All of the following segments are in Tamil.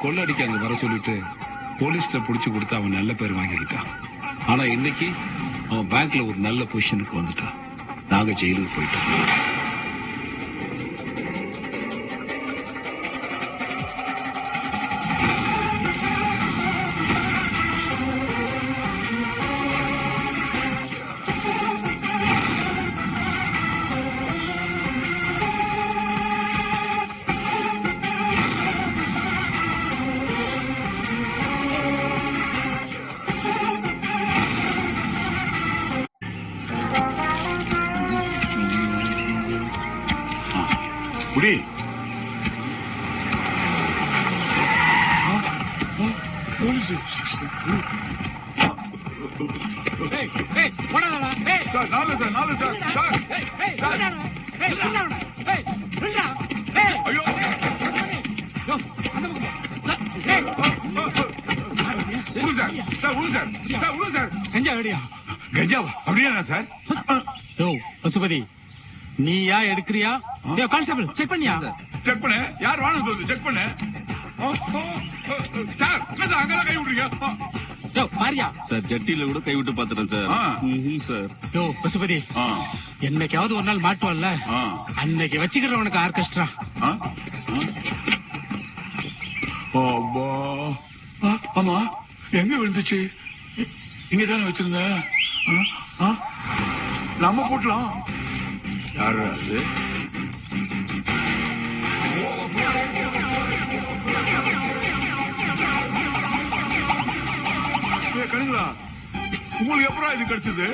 கொள்ளடிக்க அங்க வர சொல்லிட்டு போலீஸ்ல புடிச்சு கொடுத்து அவன் நல்ல பேர் வாங்கிக்கிட்டான். ஆனா இன்னைக்கு அவன் பேங்க்ல ஒரு நல்ல பொசிஷனுக்கு வந்துட்டான். நாங்க ஜெயிலுக்கு போயிட்டோம். குடி போலீஸ் சார் நாலு சார் நாலு சார் சார் ஐயோ உழு சார் சார் உழு சார் சார் உழு சார் கஞ்சா ரெடியா? கஞ்சாவா அப்படியா சார்? யோ பசுபதி, நீயா எடுக்கிறியா? யோ கான்ஸ்டபிள் செக் பண்ணியா? செக் பண்ணு. யார் வாங்க சொல்லுது? செக் பண்ணு. சார் என்ன சார் அங்கெல்லாம் கை விடுறீங்க? யோ பாரியா? சார் ஜட்டியில கூட கை விட்டு பாத்துறேன் சார். சார் யோ பசுபதி, என்னைக்காவது ஒரு நாள் மாட்டுவல்ல, அன்னைக்கு வச்சுக்கிற உனக்கு ஆர்கெஸ்ட்ரா. ஆமா எங்க விழுந்துச்சு? இங்கதானே வச்சிருந்த. நம்ம போட்டலாம். யாரு அது? கணுங்களா, உங்களுக்கு எப்பறம் இது கிடைச்சது?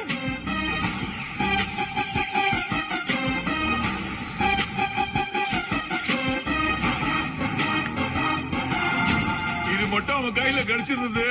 இது மட்டும் அவன் கையில கிடைச்சிருந்தது.